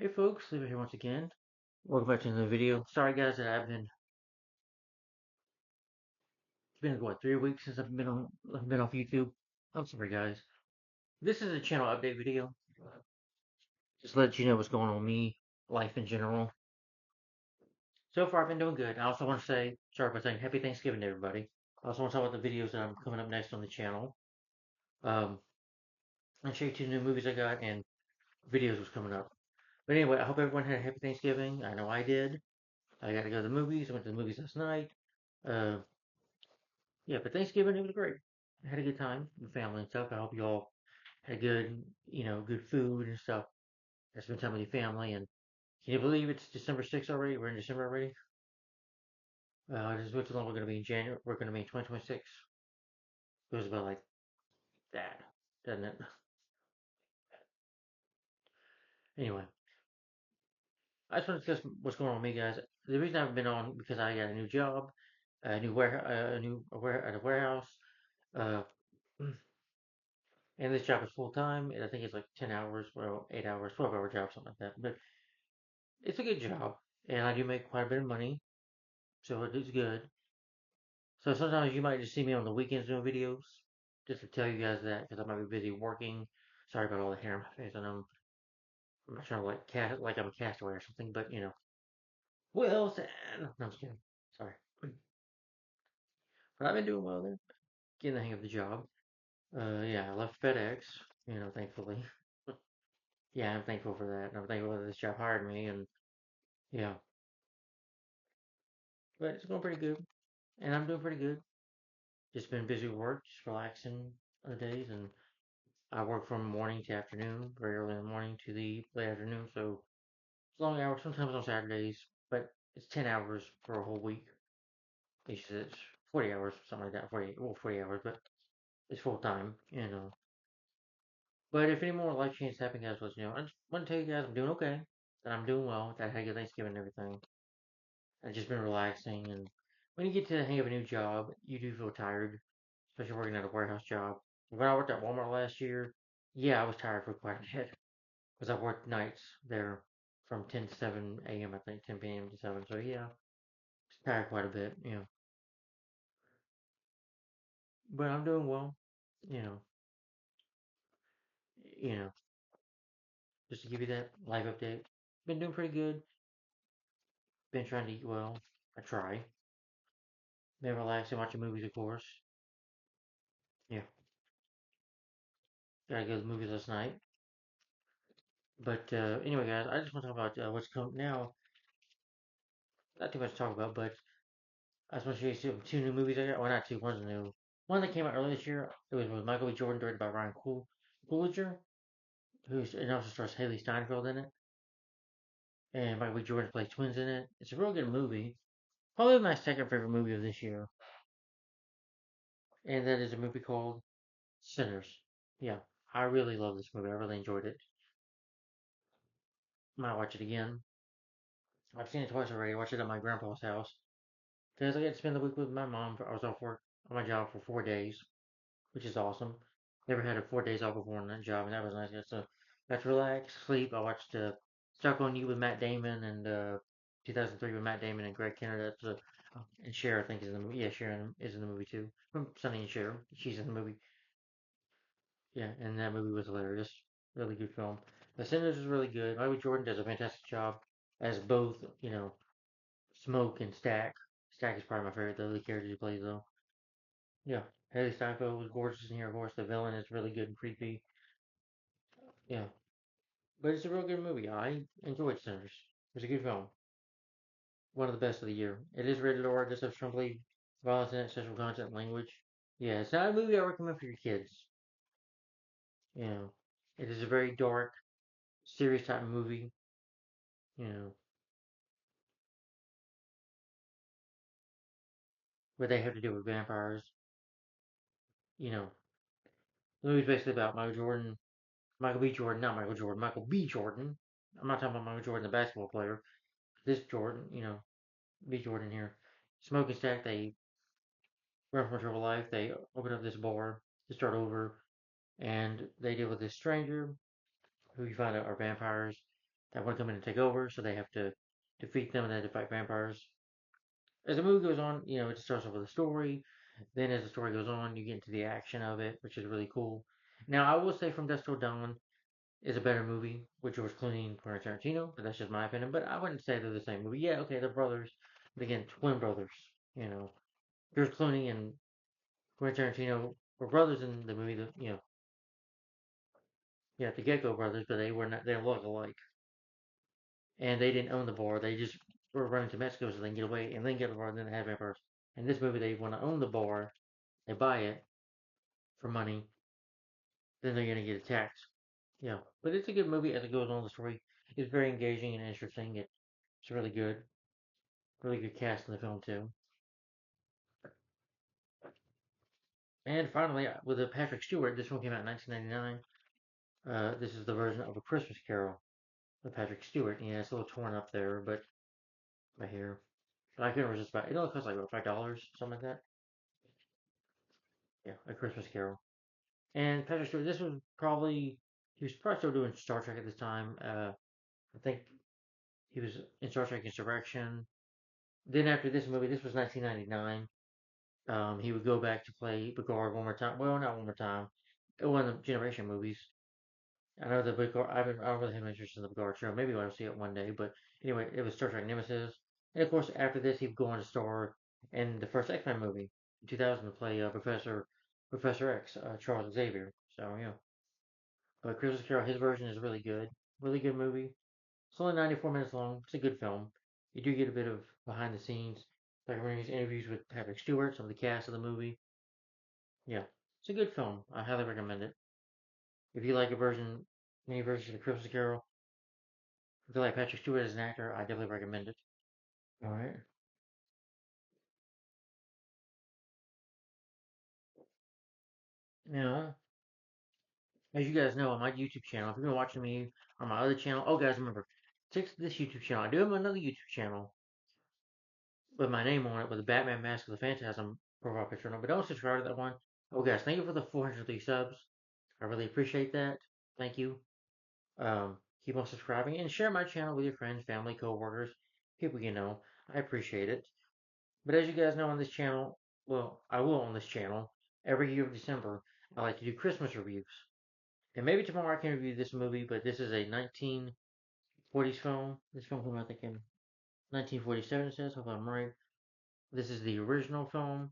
Hey folks, Levi here once again. Welcome back to another video. Sorry guys that it's been what, 3 weeks since I've been off YouTube. I'm sorry guys. This is a channel update video. Just to let you know what's going on with me, life in general. So far I've been doing good. I also want to start by saying happy Thanksgiving to everybody. I also want to talk about the videos that I'm coming up next on the channel. Um, and show you two new movies I got and videos was coming up. But anyway, I hope everyone had a happy Thanksgiving. I know I did. I got to go to the movies. I went to the movies last night. Uh, Yeah, but Thanksgiving it was great. I had a good time with family and stuff. I hope you all had good, good food and stuff. I spent time with your family, and can you believe it's December 6th already? We're in December already. This is long we're going to be in January. We're going to be in 2026. It was about like that, doesn't it? Anyway, I just want to discuss what's going on with me, guys. The reason I haven't been on because I got a new job, a new warehouse, at a warehouse. Uh, and this job is full time. I think it's like 10 hours, well, 8 hours, 12-hour job, something like that. But it's a good job, and I do make quite a bit of money, so it is good. So sometimes you might just see me on the weekends doing videos, just to tell you guys that, because I might be busy working. Sorry about all the hair on my face, and I'm not trying to like I'm a castaway or something, but Wilson. No, I'm just kidding. Sorry, but I've been doing well there, getting the hang of the job. Yeah, I left FedEx, thankfully. Yeah, I'm thankful for that, and I'm thankful that this job hired me, and yeah, but it's going pretty good, and I'm doing pretty good. Just been busy with work, just relaxing the days, and I work from morning to afternoon, very early in the morning to the late afternoon. So it's long hours, sometimes on Saturdays, but it's 10 hours for a whole week. It's 40 hours, something like that. 40 hours, but it's full time. But if any more life changes happen, guys, let you know. I just want to tell you guys I'm doing okay, that I'm doing well, that I had a good Thanksgiving and everything. I've just been relaxing, and when you get to the hang of a new job, you do feel tired, especially working at a warehouse job. When I worked at Walmart last year, yeah, I was tired for quite a bit because I worked nights there from 10 to 7 a.m. I think 10 p.m. to 7. So yeah, it's tired quite a bit. But I'm doing well. You know, you know, just to give you that life update. Been doing pretty good. Been trying to eat well. I try. Been relaxing, watching movies, of course. Yeah, gotta go to the movies last night. But anyway, guys, I just want to talk about what's coming now. Not too much to talk about, but I just want to show you two new movies I got. Well, not two. One's new. One that came out earlier this year. It was with Michael B. Jordan, directed by Ryan Coogler, who's and also stars Haley Steinfeld in it, and Michael B. Jordan plays twins in it. It's a real good movie. Probably my second favorite movie of this year, and that is a movie called Sinners. Yeah, I really love this movie. I really enjoyed it. Might watch it again. I've seen it twice already. I watched it at my grandpa's house because I got to spend the week with my mom. I was off work on my job for 4 days, which is awesome. Never had 4 days off before on that job, and that was nice. So got to relax, sleep. I watched Stuck on You with Matt Damon and 2003 with Matt Damon and Greg Kinnear. And Cher I think is in the movie. Yeah, Sharon is in the movie too. From Sonny and Cher, she's in the movie. Yeah, and that movie was hilarious. Really good film. The Sinners is really good. Michael Jordan does a fantastic job as both, Smoke and Stack. Stack is probably my favorite, the character he plays though. Yeah, Haley Steinfeld was gorgeous in here. Of course, the villain is really good and creepy. Yeah, but it's a real good movie. I enjoyed Sinners. It's a good film. One of the best of the year. It is rated R, just have strongly violence in it, sexual content, language. Yeah, it's not a movie I recommend for your kids. You know, it is a very dark, serious type of movie. You know, where they have to deal with vampires. You know, the movie's basically about Michael B. Jordan, not Michael Jordan, Michael B. Jordan. I'm not talking about Michael Jordan, the basketball player. This Jordan, B. Jordan here. Smoke and Stack, they run from a troubled life. They open up this bar to start over, and they deal with this stranger who you find out are vampires. that want to come in and take over, so they have to defeat them and they have to fight vampires. As the movie goes on, it just starts off with a story. Then as the story goes on, you get into the action of it, which is really cool. Now, I will say From Dusk Till Dawn is a better movie with George Clooney and Quentin Tarantino, but that's just my opinion. But I wouldn't say they're the same movie. Yeah, okay, they're brothers, but again, twin brothers. You know, George Clooney and Quentin Tarantino were brothers in the movie. The Gecko brothers, but they were not. They look alike, and they didn't own the bar. They just were running to Mexico so they can get away and then get the bar and then they have vampires. In this movie, they want to own the bar. They buy it for money. Then they're gonna get attacked. But it's a good movie as it goes on. The story is very engaging and interesting. It's really good. Really good cast in the film too. And finally, with Patrick Stewart, this one came out in 1999. This is the version of A Christmas Carol with Patrick Stewart. Yeah, it's a little torn up there, but right here. But I couldn't resist it only costs like what, $5, something like that. Yeah, A Christmas Carol. And Patrick Stewart, this was probably he was probably still doing Star Trek at this time. I think he was in Star Trek Insurrection. Then after this movie, this was 1999. He would go back to play Picard one more time. Well, not one more time. One of the Generation movies. I know the Picard. I don't really have interest in the Picard show. Maybe I'll see it one day. But anyway, it was Star Trek Nemesis. And of course, after this, he'd go on to star in the first X Men movie in 2000 to play Professor X, Charles Xavier. So yeah. But Christmas Carol, his version is really good. Really good movie. It's only 94 minutes long. It's a good film. You do get a bit of behind the scenes, documentaries, interviews with Patrick Stewart, some of the cast of the movie. Yeah, it's a good film. I highly recommend it. If you like many versions of the Christmas Carol, if you like Patrick Stewart as an actor, I definitely recommend it. All right. Now, as you guys know, on my YouTube channel, if you've been watching me on my other channel, oh guys, remember, check this YouTube channel. I do have another YouTube channel with my name on it with the Batman Mask of the Phantasm profile picture on it, but don't subscribe to that one. Oh guys, thank you for the 403 subs. I really appreciate that. Thank you. Keep on subscribing and share my channel with your friends, family, co-workers, people you know. I appreciate it. But as you guys know on this channel, well, I will on this channel, every year of December, I like to do Christmas reviews. And maybe tomorrow I can review this movie, but this is a 1940s film. This film came out, I think, in 1947, it says, hope I'm right. This is the original film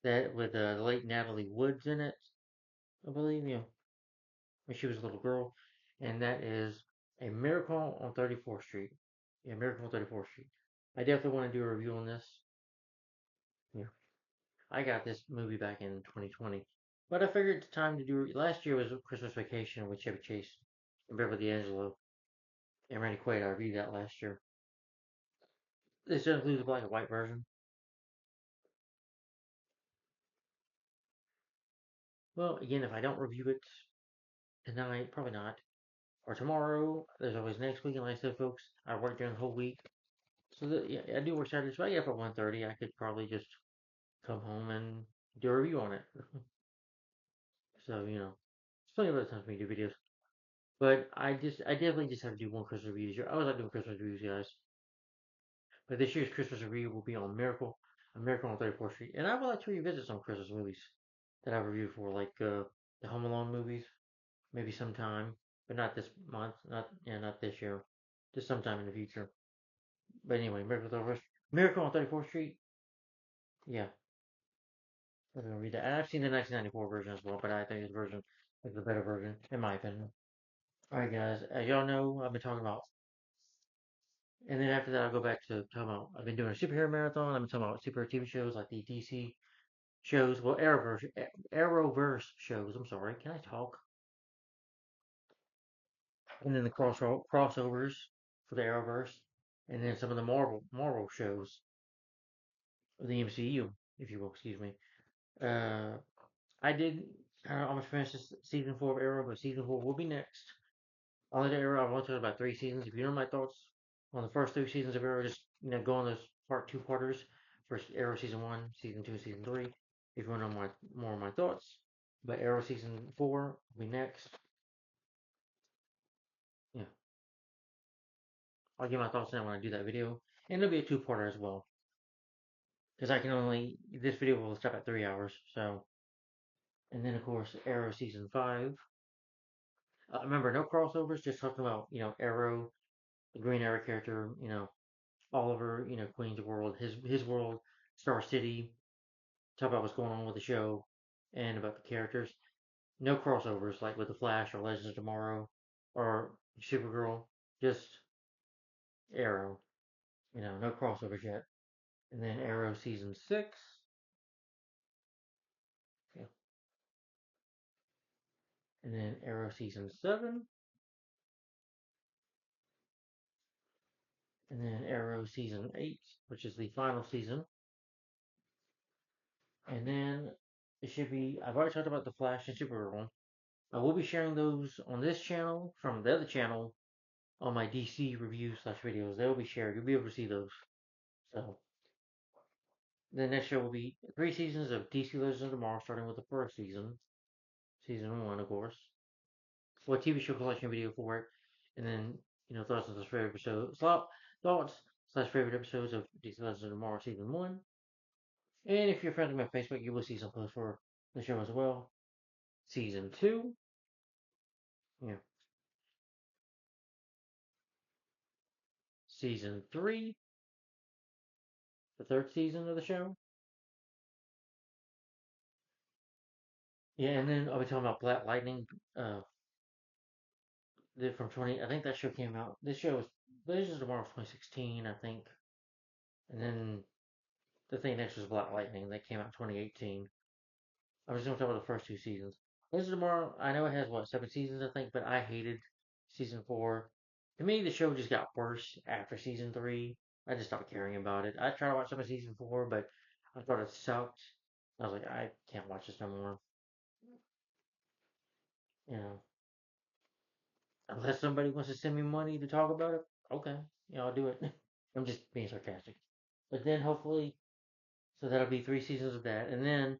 that with the late Natalie Woods in it, I believe, when she was a little girl. And that is A Miracle on 34th Street. Yeah, Miracle on 34th Street. I definitely want to do a review on this. Yeah. I got this movie back in 2020. But I figured it's time to do. Last year was Christmas Vacation with Chevy Chase and Beverly D'Angelo and Randy Quaid. I reviewed that last year. This includes the black and white version. Well, again, if I don't review it tonight, probably not, or tomorrow, there's always next week. And like I said, folks, I work during the whole week. So yeah, I do work Saturdays. So I get up at 1:30. I could probably just come home and do a review on it. So, it's plenty of other times for me to do videos. But I definitely just have to do one Christmas review this year. I always like doing Christmas reviews, guys. But this year's Christmas review will be on A Miracle on 34th Street. And I would like to revisit some Christmas movies that I've reviewed for, like the Home Alone movies, maybe sometime, but not this month, not this year, just sometime in the future. But anyway, Miracle on 34th Street, yeah, I'm gonna read that. And I've seen the 1994 version as well, but I think this version is the better version, in my opinion. Alright, guys, as y'all know, I've been talking about, and then after that, I'll go back to talking about, I've been doing a superhero marathon. I've been talking about superhero TV shows like the DC shows, well, Arrowverse shows. I'm sorry, can I talk? And then the crossovers for the Arrowverse, and then some of the Marvel shows, the MCU, if you will, excuse me. Uh, I did. I don't know, almost finished this season 4 of Arrow, but season 4 will be next. Only the Arrow, I've only talked about 3 seasons. If you know my thoughts on the first 3 seasons of Arrow, just go on those two parters. First Arrow season 1, season 2, season 3. If you want to know more of my thoughts, but Arrow season 4 will be next. Yeah. I'll give my thoughts on that when I do that video. And it'll be a two-parter as well. Because I can only, this video will stop at 3 hours, so. And then, of course, Arrow Season 5. Remember, no crossovers, just talking about, Arrow, the Green Arrow character, Oliver, Queen's world, his world, Star City, talk about what's going on with the show, and about the characters. No crossovers like with The Flash or Legends of Tomorrow or Supergirl. Just Arrow. No crossovers yet. And then Arrow Season 6. Yeah. And then Arrow Season 7. And then Arrow Season 8, which is the final season. And then it should be, I've already talked about The Flash and Supergirl. I will be sharing those on this channel from the other channel on my DC reviews / videos. They will be shared. You'll be able to see those. So, the next show will be 3 seasons of DC Legends of Tomorrow, starting with the first season. Season 1, of course. Well, TV show collection video for it. And then, thoughts on favorite episodes. Thoughts / favorite episodes of DC Legends of Tomorrow Season 1. And if you're friends with my Facebook, you will see some posts for the show as well. Season 2. Yeah. Season 3. The third season of the show. Yeah, and then I'll be talking about Black Lightning. From 20. I think that show came out. This show was Legends of Tomorrow 2016, I think. And then the thing next was Black Lightning that came out 2018. I was just gonna talk about the first 2 seasons. Legends of Tomorrow, I know it has what 7 seasons, I think, but I hated season 4. To me, the show just got worse after season 3. I just stopped caring about it. I tried to watch some of season 4, but I thought it sucked. I was like, I can't watch this no more. You know, unless somebody wants to send me money to talk about it, okay, I'll do it. I'm just being sarcastic. But then hopefully, so that'll be 3 seasons of that, and then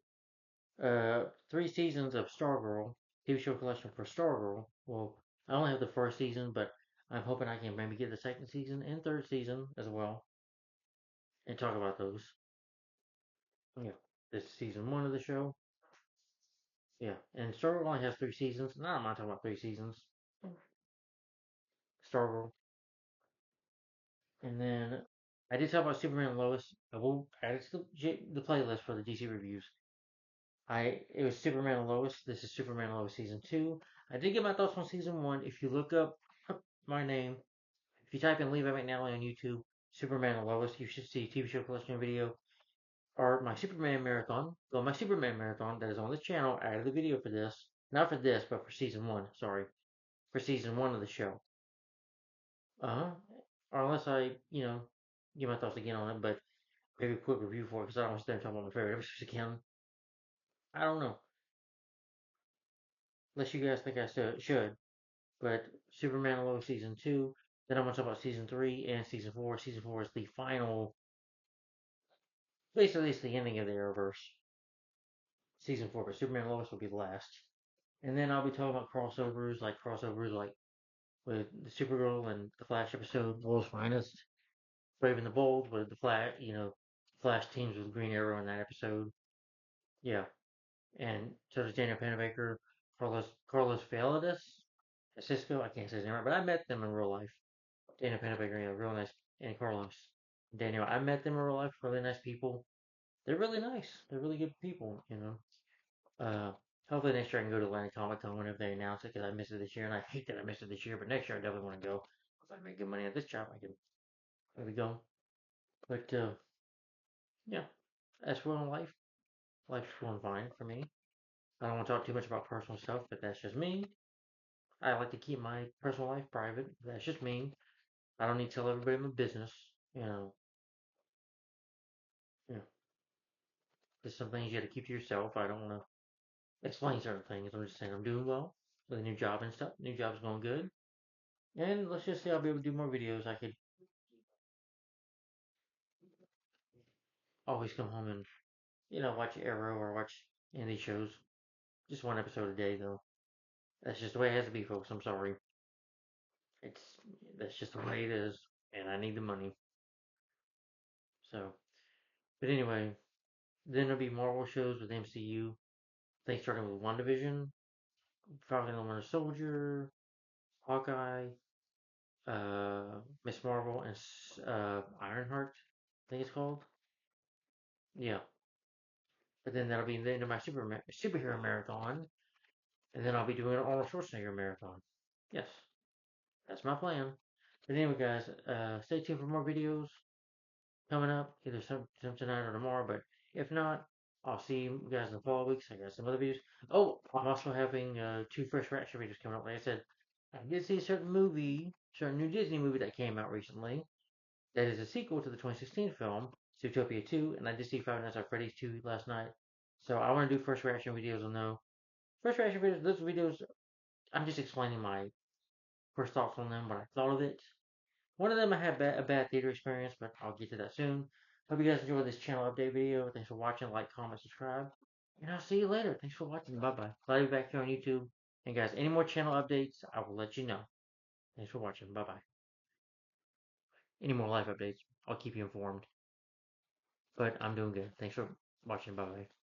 3 seasons of Stargirl TV show collection for Stargirl. Well, I only have the first season, but I'm hoping I can maybe get the second season and third season as well, and talk about those. Yeah, this is season 1 of the show. Yeah, and Stargirl only has 3 seasons. Now I'm not talking about 3 seasons. Stargirl. And then I did talk about Superman and Lois. I will add it to the playlist for the DC reviews. It was Superman and Lois. This is Superman and Lois season 2. I did get my thoughts on season 1. If you look up my name, if you type in Levi McNally on YouTube, Superman and Lois, you should see TV show collection video or my Superman marathon. Well, my Superman marathon that is on this channel. I added the video for this, not for this, but for season 1. Sorry, for season 1 of the show. Or unless I, give my thoughts again on it, but maybe a quick review for it because I don't want to stay and talk about my favorite episodes again. I don't know. Unless you guys think I should. But Superman and Lois season 2. Then I'm going to talk about season 3 and season 4. Season 4 is the final. Basically, it's the ending of the Arrowverse. Season 4, but Superman and Lois will be the last. And then I'll be talking about crossovers like with the Supergirl and the Flash episode, World's Finest. Brave and the Bold with the Flash, Flash teams with Green Arrow in that episode. Yeah. And so does Daniel Panabaker, Carlos Valadez, Cisco. I can't say his name right, but I met them in real life. Daniel Panabaker, real nice, and Carlos. Daniel, I met them in real life. Really nice people. They're really nice. They're really good people. Uh, Hopefully next year I can go to Atlanta Comic Con whenever they announce it because I missed it this year, and I hate that I missed it this year. But next year I definitely want to go. If I make good money at this job, I can maybe go. But yeah, as for life, life's going fine for me. I don't want to talk too much about personal stuff, but that's just me. I like to keep my personal life private. That's just me. I don't need to tell everybody my business. You know, you know, there's some things you got to keep to yourself. I don't want to explain certain things. I'm just saying I'm doing well with a new job and stuff. New job's going good. And let's just say I'll be able to do more videos. I could always come home and, watch Arrow or watch any shows. Just one episode a day, though. That's just the way it has to be, folks. I'm sorry. It's That's just the way it is. and I need the money. So, but anyway, then there'll be Marvel shows with MCU. I think starting with WandaVision, Falcon and the Winter Soldier, Hawkeye, Miss Marvel, and Ironheart. I think it's called. Yeah. But then that'll be the end of my superhero marathon, and then I'll be doing an Arnold Schwarzenegger marathon. Yes, that's my plan. But anyway, guys, stay tuned for more videos coming up, either some tonight or tomorrow. But if not, I'll see you guys in the fall weeks. I got some other videos. Oh, I'm also having two Fresh Reaction videos coming up. Like I said, I did see a certain new Disney movie that came out recently. That is a sequel to the 2016 film, Zootopia 2, and I did see Five Nights at Freddy's 2 last night. So I want to do first reaction videos on those. First reaction videos, those videos, I'm just explaining my first thoughts on them, what I thought of it. One of them I had a bad theater experience, but I'll get to that soon. Hope you guys enjoyed this channel update video. Thanks for watching, like, comment, subscribe. And I'll see you later. Thanks for watching. Bye bye. Glad to be back here on YouTube. And guys, any more channel updates, I will let you know. Thanks for watching. Bye bye. Any more live updates, I'll keep you informed. But I'm doing good. Thanks for watching. Bye bye.